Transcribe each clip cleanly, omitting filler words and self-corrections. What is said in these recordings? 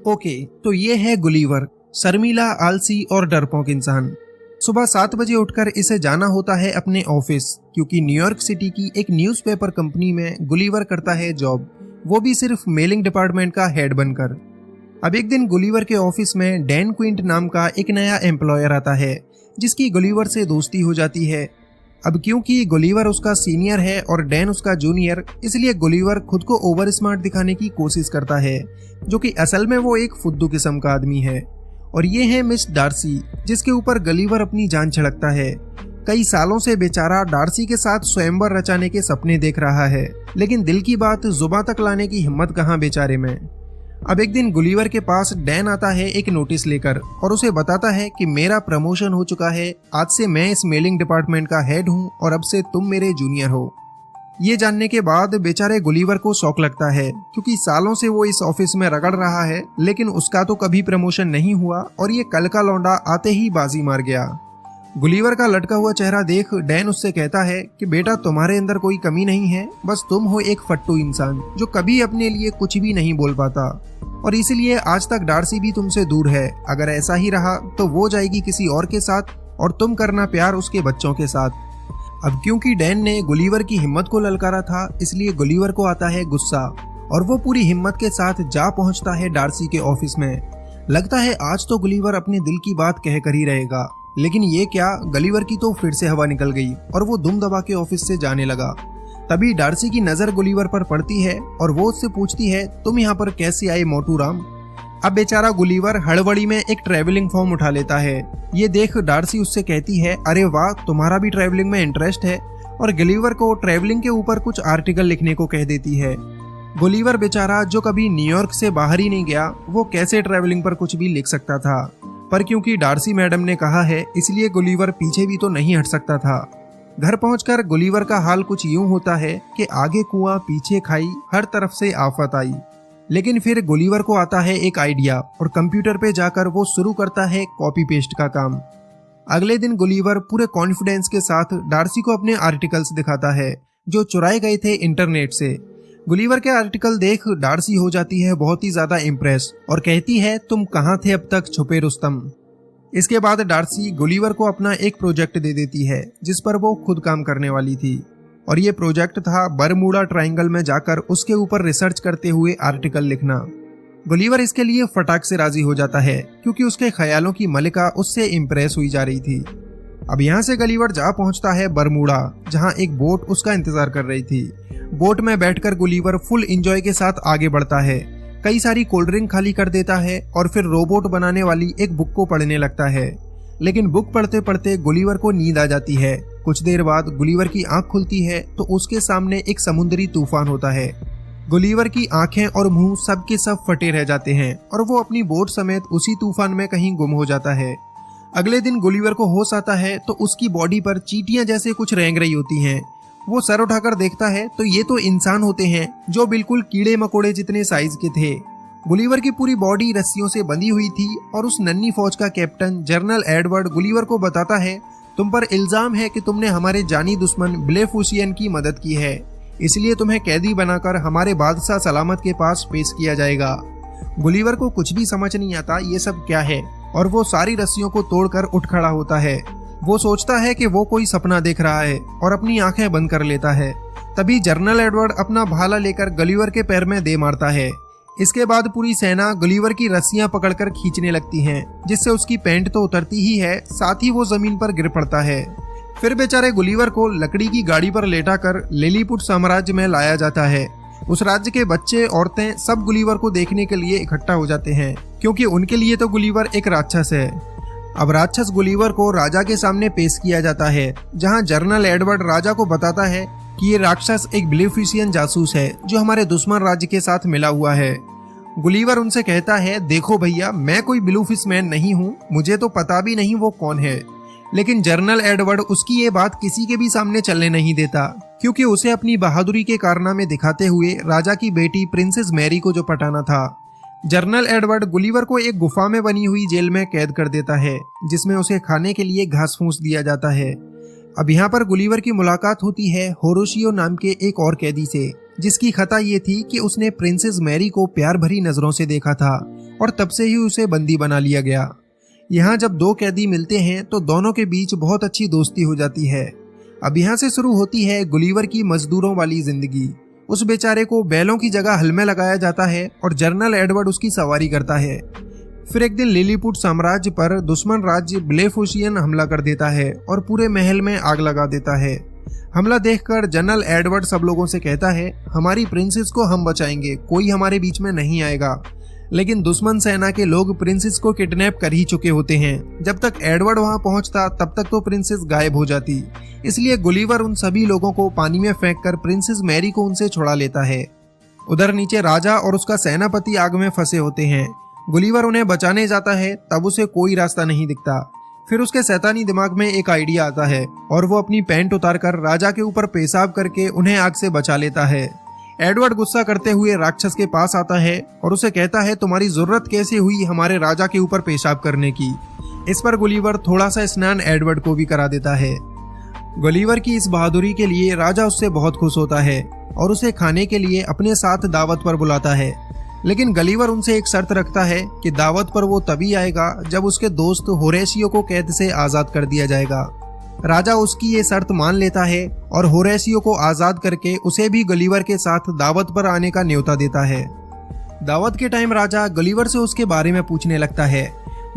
Okay, तो ये है गुलीवर, शर्मीला, आलसी और डरपोक इंसान। सुबह 7 बजे उठकर इसे जाना होता है अपने ऑफिस, क्योंकि न्यूयॉर्क सिटी की एक न्यूज़पेपर कंपनी में गुलीवर करता है जॉब, वो भी सिर्फ मेलिंग डिपार्टमेंट का हेड बनकर। अब एक दिन गुलीवर के ऑफिस में डैन क्विंट नाम का एक नया एम्प्लॉयर आता है, जिसकी गुलीवर से दोस्ती हो जाती है। अब क्योंकि गुलीवर उसका सीनियर है और डैन उसका जूनियर, इसलिए गुलीवर खुद को ओवर स्मार्ट दिखाने की कोशिश करता है, जो कि असल में वो एक फुद्दू किस्म का आदमी है। और ये है मिस डार्सी, जिसके ऊपर गुलीवर अपनी जान छिड़कता है। कई सालों से बेचारा डार्सी के साथ स्वयंवर रचाने के सपने देख रहा है, लेकिन दिल की बात जुबां तक लाने की हिम्मत कहाँ बेचारे में। अब एक दिन गुलीवर के पास डैन आता है एक नोटिस लेकर और उसे बताता है कि मेरा प्रमोशन हो चुका है, आज से मैं इस मेलिंग डिपार्टमेंट का हेड हूँ और अब से तुम मेरे जूनियर हो। ये जानने के बाद बेचारे गुलीवर को शौक लगता है, क्योंकि सालों से वो इस ऑफिस में रगड़ रहा है, लेकिन उसका तो कभी प्रमोशन नहीं हुआ और ये कल का लौंडा आते ही बाजी मार गया। गुलीवर का लटका हुआ चेहरा देख डैन उससे कहता है कि बेटा, तुम्हारे अंदर कोई कमी नहीं है, बस तुम हो एक फट्टू इंसान जो कभी अपने लिए कुछ भी नहीं बोल पाता, और इसीलिए आज तक डार्सी भी तुमसे दूर है। अगर ऐसा ही रहा तो वो जाएगी किसी और के साथ और तुम करना प्यार उसके बच्चों के साथ। अब क्योंकि डैन ने गुलीवर की हिम्मत को ललकारा था, इसलिए गुलीवर को आता है गुस्सा और वो पूरी हिम्मत के साथ जा पहुंचता है डार्सी के ऑफिस में। लगता है आज तो गुलीवर अपने दिल की बात कह कर ही रहेगा, लेकिन ये क्या, गुलीवर की तो फिर से हवा निकल गई और वो दुम दबा के ऑफिस से जाने लगा। तभी डार्सी की नजर गुलीवर पर पड़ती है और वो उससे पूछती है, तुम यहाँ पर कैसे आए मोटू राम। अब बेचारा गुलीवर हड़बड़ी में एक ट्रैवलिंग फॉर्म उठा लेता है। ये देख डार्सी उससे कहती है, अरे वाह, तुम्हारा भी ट्रैवलिंग में इंटरेस्ट है, और गुलीवर को ट्रैवलिंग के ऊपर कुछ आर्टिकल लिखने को कह देती है। गुलीवर बेचारा जो कभी न्यूयॉर्क से बाहर ही नहीं गया, वो कैसे ट्रैवलिंग पर कुछ भी लिख सकता था, पर क्योंकि डार्सी मैडम ने कहा है, इसलिए गुलीवर पीछे भी तो नहीं हट सकता था। घर पहुंचकर गुलीवर का हाल कुछ यूं होता है कि आगे कुआं पीछे खाई, हर तरफ से आफत आई। लेकिन फिर गुलीवर को आता है एक आइडिया और कंप्यूटर पे जाकर वो शुरू करता है कॉपी पेस्ट का काम। अगले दिन गुलीवर पूरे कॉन्फिडेंस के साथ डार्सी को अपने आर्टिकल्स दिखाता है, जो चुराए गए थे इंटरनेट से। गुलीवर के आर्टिकल देख डार्सी हो जाती है बहुत ही ज्यादा इम्प्रेस और कहती है, तुम कहाँ थे अब तक छुपे रुस्तम। इसके बाद डार्सी गुलीवर को अपना एक प्रोजेक्ट दे देती है, जिस पर वो खुद काम करने वाली थी, और ये प्रोजेक्ट था बरमूडा ट्रायंगल में जाकर उसके ऊपर रिसर्च करते हुए आर्टिकल लिखना। गुलीवर इसके लिए फटाक से राजी हो जाता है, क्योंकि उसके ख्यालों की मलिका उससे इम्प्रेस हुई जा रही थी। अब यहाँ से गुलीवर जा पहुंचता है बरमूडा, जहाँ एक बोट उसका इंतजार कर रही थी। बोट में बैठकर गुलीवर फुल एंजॉय के साथ आगे बढ़ता है, कई सारी कोल्ड ड्रिंक खाली कर देता है और फिर रोबोट बनाने वाली एक बुक को पढ़ने लगता है। लेकिन बुक पढ़ते पढ़ते गुलीवर को नींद आ जाती है। कुछ देर बाद गुलीवर की आंख खुलती है तो उसके सामने एक समुद्री तूफान होता है। गुलीवर की आंखें और मुंह सब के सब फटे रह जाते हैं और वो अपनी बोट समेत उसी तूफान में कहीं गुम हो जाता है। अगले दिन गुलीवर को होश आता है तो उसकी बॉडी पर चींटियां जैसे कुछ रेंग रही होती हैं। वो सर उठाकर देखता है तो ये तो इंसान होते हैं, जो बिल्कुल कीड़े मकोड़े जितने साइज के थे। गुलीवर की पूरी बॉडी रस्सियों से बंधी हुई थी और उस नन्ही फौज का कैप्टन जनरल एडवर्ड गुलीवर को बताता है, तुम पर इल्जाम है कि तुमने हमारे जानी दुश्मन ब्लेफुसियन की मदद की है, इसलिए तुम्हें कैदी बनाकर हमारे बादशाह सलामत के पास पेश किया जाएगा। गुलीवर को कुछ भी समझ नहीं आता ये सब क्या है, और वो सारी रस्सियों को तोड़कर उठ खड़ा होता है। वो सोचता है कि वो कोई सपना देख रहा है और अपनी आंखें बंद कर लेता है। तभी जनरल एडवर्ड अपना भाला लेकर गुलीवर के पैर में दे मारता है। इसके बाद पूरी सेना गुलीवर की रस्सियां पकड़कर खींचने लगती हैं, जिससे उसकी पैंट तो उतरती ही है, साथ ही वो जमीन पर गिर पड़ता है। फिर बेचारे गुलीवर को लकड़ी की गाड़ी पर लेटाकर लिलीपुट साम्राज्य में लाया जाता है। उस राज्य के बच्चे, औरतें सब गुलीवर को देखने के लिए इकट्ठा हो जाते हैं, क्योंकि उनके लिए तो गुलीवर एक राक्षस है। अब राक्षस गुलीवर को राजा के सामने पेश किया जाता है, जहां जनरल एडवर्ड राजा को बताता है कि ये राक्षस एक ब्लेफिसियन जासूस है, जो हमारे दुश्मन राज्य के साथ मिला हुआ है। गुलीवर उनसे कहता है, देखो भैया, मैं कोई ब्लूफिशमैन नहीं हूँ, मुझे तो पता भी नहीं वो कौन है। लेकिन जनरल एडवर्ड उसकी ये बात किसी के भी सामने चलने नहीं देता, क्योंकि उसे अपनी बहादुरी के कारनामे दिखाते हुए राजा की बेटी प्रिंसेस मैरी को जो पटाना था। जनरल एडवर्ड गुलीवर को एक गुफा में बनी हुई जेल में कैद कर देता है, जिसमें उसे खाने के लिए घास फूस दिया जाता है। अब यहाँ पर गुलीवर की मुलाकात होती है होरोशियो नाम के एक और कैदी से, जिसकी खता ये थी कि उसने प्रिंसेस मैरी को प्यार भरी नजरों से देखा था और तब से ही उसे बंदी बना लिया गया। यहाँ जब दो कैदी मिलते हैं तो दोनों के बीच बहुत अच्छी दोस्ती हो जाती है। अब यहाँ से शुरू होती है गुलिवर की मजदूरों वाली जिंदगी। उस बेचारे को बैलों की जगह हल में लगाया जाता है और जनरल एडवर्ड उसकी सवारी करता है। फिर एक दिन लिलीपुट साम्राज्य पर दुश्मन राज्य ब्लेफोशियन हमला कर देता है और पूरे महल में आग लगा देता है। हमला देखकर जनरल एडवर्ड सब लोगों से कहता है, हमारी प्रिंसेस को हम बचाएंगे, कोई हमारे बीच में नहीं आएगा। लेकिन दुश्मन सेना के लोग प्रिंसेस को किडनैप कर ही चुके होते हैं। जब तक एडवर्ड वहां पहुंचता तब तक तो प्रिंसेस गायब हो जाती। इसलिए गुलिवर उन सभी लोगों को पानी में फेंककर प्रिंसेस मैरी को उनसे छुड़ा लेता है। उधर नीचे राजा और उसका सेनापति आग में फंसे होते हैं। गुलिवर उन्हें बचाने जाता है, तब उसे कोई रास्ता नहीं दिखता। फिर उसके शैतानी दिमाग में एक आइडिया आता है और वो अपनी पैंट उतारकर राजा के ऊपर पेशाब करके उन्हें आग से बचा लेता है। एडवर्ड गुस्सा करते हुए राक्षस के पास आता है और उसे कहता है, तुम्हारी जरूरत कैसे हुई हमारे राजा के ऊपर पेशाब करने की। इस पर गुलिवर थोड़ा सा स्नान एडवर्ड को भी करा देता है। गुलिवर की इस बहादुरी के लिए राजा उससे बहुत खुश होता है और उसे खाने के लिए अपने साथ दावत पर बुलाता है। लेकिन गुलिवर उनसे एक शर्त रखता है कि दावत पर वो तभी आएगा जब उसके दोस्त होरेशियो को कैद से आजाद कर दिया जाएगा। राजा उसकी ये शर्त मान लेता है और होरेशियो को आजाद करके उसे भी गुलिवर के साथ दावत पर आने का न्योता देता है। दावत के टाइम राजा गुलिवर से उसके बारे में पूछने लगता है।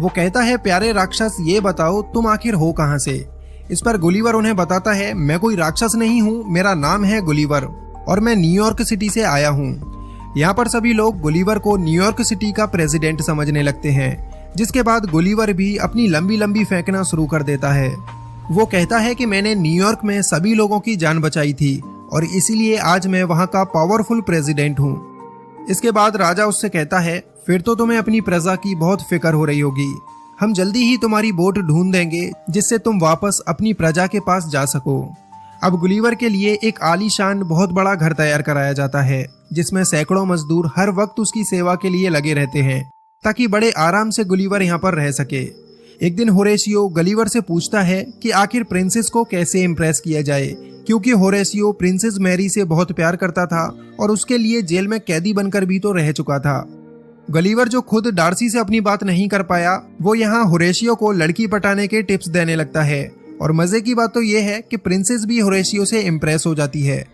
वो कहता है, प्यारे राक्षस, ये बताओ तुम आखिर हो कहाँ से। इस पर गुलिवर उन्हें बताता है, मैं कोई राक्षस नहीं हूँ, मेरा नाम है गुलिवर और मैं न्यूयॉर्क सिटी से आया हूँ। यहाँ पर सभी लोग गुलिवर को न्यूयॉर्क सिटी का प्रेसिडेंट समझने लगते हैं, जिसके बाद गुलिवर भी अपनी लंबी लंबी फेंकना शुरू कर देता है। वो कहता है कि मैंने न्यूयॉर्क में सभी लोगों की जान बचाई थी और इसीलिए आज मैं वहाँ का पावरफुल प्रेसिडेंट हूँ। इसके बाद राजा उससे कहता है, फिर तो तुम्हें अपनी प्रजा की बहुत फिक्र हो रही होगी। हम जल्दी ही तुम्हारी बोट ढूंढ देंगे जिससे तुम वापस अपनी प्रजा के पास जा सको। अब गुलिवर के लिए एक आलीशान बहुत बड़ा घर तैयार कराया जाता है, जिसमें सैकड़ों मजदूर हर वक्त उसकी सेवा के लिए लगे रहते हैं ताकि बड़े आराम से गुलिवर यहाँ पर रह सके। एक दिन होरेशियो गुलिवर से पूछता है कि आखिर प्रिंसेस को कैसे इम्प्रेस किया जाए, क्योंकि होरेशियो प्रिंसेस मैरी से बहुत प्यार करता था और उसके लिए जेल में कैदी बनकर भी तो रह चुका था। गुलिवर जो खुद डार्सी से अपनी बात नहीं कर पाया, वो यहाँ होरेशियो को लड़की पटाने के टिप्स देने लगता है। और मजे की बात तो ये है कि प्रिंसेस भी होरेशियो से इम्प्रेस हो जाती है।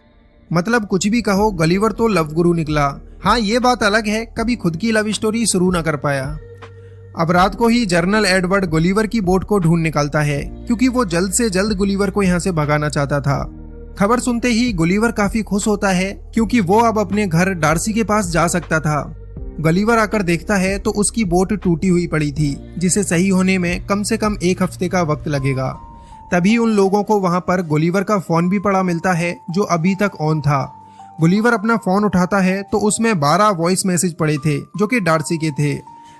मतलब कुछ भी कहो, गुलिवर तो लव गुरु निकला। हाँ, ये बात अलग है कभी खुद की लव स्टोरी शुरू न कर पाया। अब रात को ही जनरल एडवर्ड गुलिवर की बोट को ढूंढ निकालता है, क्योंकि वो जल्द से जल्द गुलिवर को यहाँ से भगाना चाहता था। खबर सुनते ही गुलिवर काफी खुश होता है, क्योंकि वो अब अपने घर डार्सी के पास जा सकता था। गुलिवर आकर देखता है तो उसकी बोट टूटी हुई पड़ी थी, जिसे सही होने में कम से कम 1 हफ्ते का वक्त लगेगा। तभी उन लोगों को वहां पर गुलिवर का फोन भी पड़ा मिलता है, जो अभी तक ऑन था। गुलिवर अपना फोन उठाता है तो उसमें 12 वॉइस मैसेज पड़े थे, जो कि डार्सी के थे।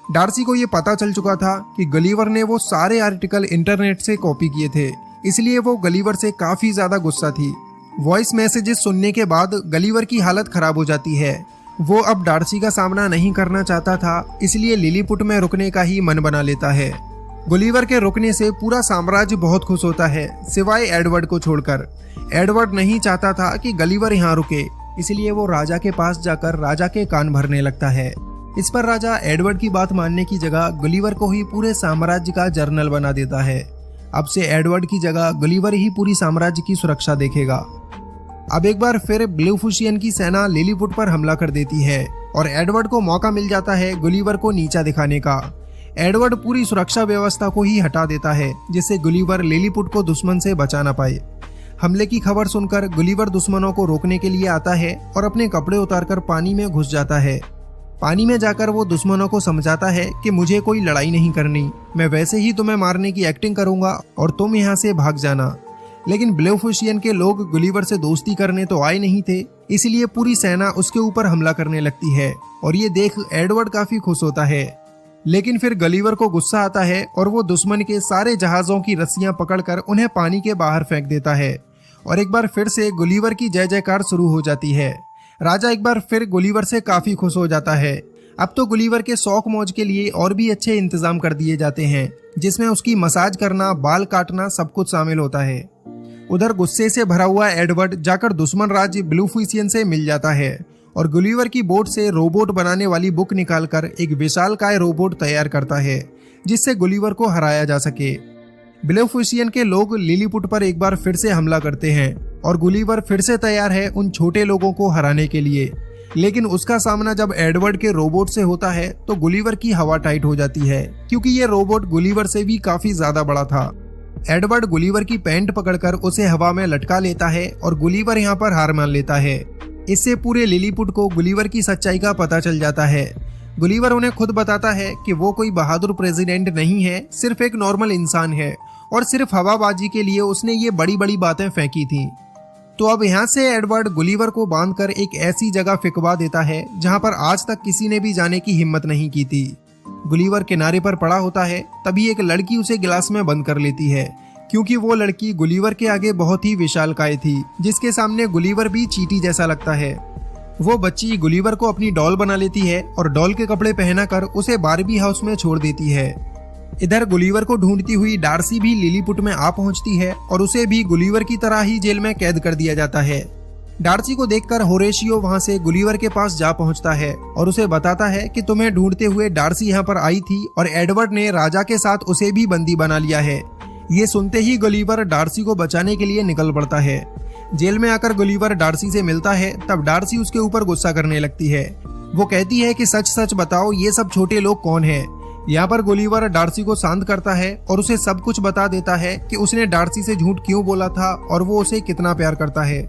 डार्सी को ये पता चल चुका था कि गुलिवर ने वो सारे आर्टिकल इंटरनेट से कॉपी किए थे, इसलिए वो गुलिवर से काफी ज्यादा गुस्सा थी। वॉइस मैसेजेस सुनने के बाद गुलिवर की हालत खराब हो जाती है। वो अब डार्सी का सामना नहीं करना चाहता था, इसलिए लिलीपुट में रुकने का ही मन बना लेता है। गुलिवर के रुकने से पूरा साम्राज्य बहुत खुश होता है, सिवाय एडवर्ड को छोड़कर। एडवर्ड नहीं चाहता था कि गुलिवर यहाँ रुके, इसलिए वो राजा के पास जाकर राजा के कान भरने लगता है। इस पर राजा एडवर्ड की बात मानने की जगह गुलिवर को ही पूरे साम्राज्य का जनरल बना देता है। अब से एडवर्ड की जगह गुलिवर ही पूरी साम्राज्य की सुरक्षा देखेगा। अब एक बार फिर ब्लेफोशियन की सेना लिलीपुट पर हमला कर देती है और एडवर्ड को मौका मिल जाता है गुलिवर को नीचा दिखाने का। एडवर्ड पूरी सुरक्षा व्यवस्था को ही हटा देता है, जिससे गुलिवर लिलीपुट को दुश्मन से बचा ना पाए। हमले की खबर सुनकर गुलिवर दुश्मनों को रोकने के लिए आता है और अपने कपड़े उतारकर पानी में घुस जाता है। पानी में जाकर वो दुश्मनों को समझाता है कि मुझे कोई लड़ाई नहीं करनी, मैं वैसे ही तुम्हें मारने की एक्टिंग करूंगा और तुम यहाँ से भाग जाना। लेकिन ब्लेफोशियन के लोग गुलिवर से दोस्ती करने तो आए नहीं थे, इसलिए पूरी सेना उसके ऊपर हमला करने लगती है और ये देख एडवर्ड काफी खुश होता है। लेकिन फिर गुलिवर को गुस्सा आता है और वो दुश्मन के सारे जहाजों की रस्सियां पकड़कर उन्हें पानी के बाहर फेंक देता है और एक बार फिर से गुलिवर की जय जयकार शुरू हो जाती है। राजा एक बार फिर गुलिवर से काफी खुश हो जाता है। अब तो गुलिवर के शौक मौज के लिए और भी अच्छे इंतजाम कर दिए जाते हैं, जिसमें उसकी मसाज करना, बाल काटना सब कुछ शामिल होता है। उधर गुस्से से भरा हुआ एडवर्ड जाकर दुश्मन राज्य ब्लेफोशियन से मिल जाता है और गुलिवर की बोट से रोबोट बनाने वाली बुक निकालकर एक विशालकाय रोबोट तैयार करता है जिससे गुलिवर को हराया जा सके। ब्लेफुसियन के लोग लिलीपुट पर एक बार फिर से हमला करते हैं और गुलिवर फिर से तैयार है उन छोटे लोगों को हराने के लिए, लेकिन उसका सामना जब एडवर्ड के रोबोट से होता है तो गुलिवर की हवा टाइट हो जाती है क्योंकि ये रोबोट गुलिवर से भी काफी ज्यादा बड़ा था। एडवर्ड गुलिवर की पैंट पकड़कर उसे हवा में लटका लेता है और गुलिवर यहाँ पर हार मान लेता है। इससे पूरे लिलीपुट को गुलिवर की सच्चाई का पता चल जाता है। गुलिवर उन्हें खुद बताता है कि वो कोई बहादुर प्रेसिडेंट नहीं है, सिर्फ एक नॉर्मल इंसान है और सिर्फ हवाबाजी के लिए उसने ये बड़ी बड़ी बातें फेंकी थी। तो अब यहाँ से एडवर्ड गुलिवर को बांधकर एक ऐसी जगह फिकवा देता है जहाँ पर आज तक किसी ने भी जाने की हिम्मत नहीं की थी। गुलिवर किनारे पर पड़ा होता है, तभी एक लड़की उसे गिलास में बंद कर लेती है क्योंकि वो लड़की गुलिवर के आगे बहुत ही विशालकाय थी, जिसके सामने गुलिवर भी चींटी जैसा लगता है। वो बच्ची गुलिवर को अपनी डॉल बना लेती है और डॉल के कपड़े पहनाकर उसे बारबी हाउस में छोड़ देती है। इधर गुलिवर को ढूंढती हुई डार्सी भी लिलीपुट में आ पहुंचती है और उसे भी गुलिवर की तरह ही जेल में कैद कर दिया जाता है। डार्सी को देखकर होरेशियो वहां से गुलिवर के पास जा पहुंचता है और उसे बताता है कि तुम्हें ढूंढते हुए डार्सी यहाँ पर आई थी और एडवर्ड ने राजा के साथ उसे भी बंदी बना लिया है। ये सुनते ही गुलिवर डार्सी को बचाने के लिए निकल पड़ता है। जेल में आकर गुलिवर डार्सी से मिलता है, तब डार्सी उसके ऊपर गुस्सा करने लगती है। वो कहती है कि सच सच बताओ ये सब छोटे लोग कौन हैं। यहाँ पर गुलिवर डार्सी को शांत करता है और उसे सब कुछ बता देता है कि उसने डार्सी से झूठ क्यों बोला था और वो उसे कितना प्यार करता है।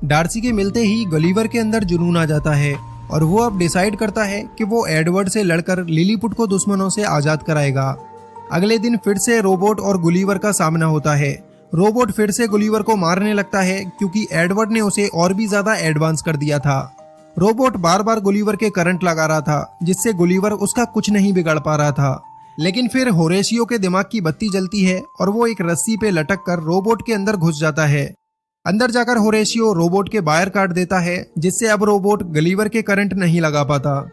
डार्सी के मिलते ही गुलिवर के अंदर जुनून आ जाता है और वो अब डिसाइड करता है कि वो एडवर्ड से लड़कर लिलीपुट को दुश्मनों से आजाद कराएगा। अगले दिन फिर से रोबोट और गुलिवर का सामना होता है। रोबोट फिर से गुलिवर को मारने लगता है क्योंकि एडवर्ड ने उसे और भी ज्यादा एडवांस कर दिया था। रोबोट बार बार गुलिवर के करंट लगा रहा था जिससे गुलिवर उसका कुछ नहीं बिगाड़ पा रहा था। लेकिन फिर होरेशियो के दिमाग की बत्ती जलती है और वो एक रस्सी पे लटक कर रोबोट के अंदर घुस जाता है। अंदर जाकर होरेशियो रोबोट के वायर काट देता है जिससे अब रोबोट गुलिवर के करंट नहीं लगा पाता।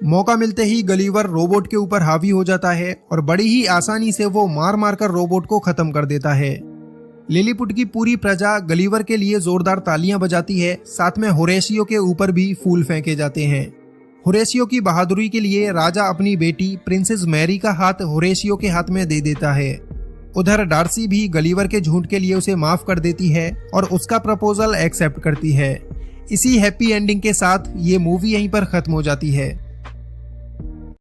मौका मिलते ही गुलिवर रोबोट के ऊपर हावी हो जाता है और बड़ी ही आसानी से वो मार मार कर रोबोट को खत्म कर देता है। लिलीपुट की पूरी प्रजा गुलिवर के लिए जोरदार तालियां बजाती है, साथ में होरेशियो के ऊपर भी फूल फेंके जाते हैं। होरेशियो की बहादुरी के लिए राजा अपनी बेटी प्रिंसेस मैरी का हाथ होरेशियो के हाथ में दे देता है। उधर डार्सी भी गुलिवर के झूठ के लिए उसे माफ कर देती है और उसका प्रपोजल एक्सेप्ट करती है। इसी हैप्पी एंडिंग के साथ ये मूवी यहीं पर खत्म हो जाती है।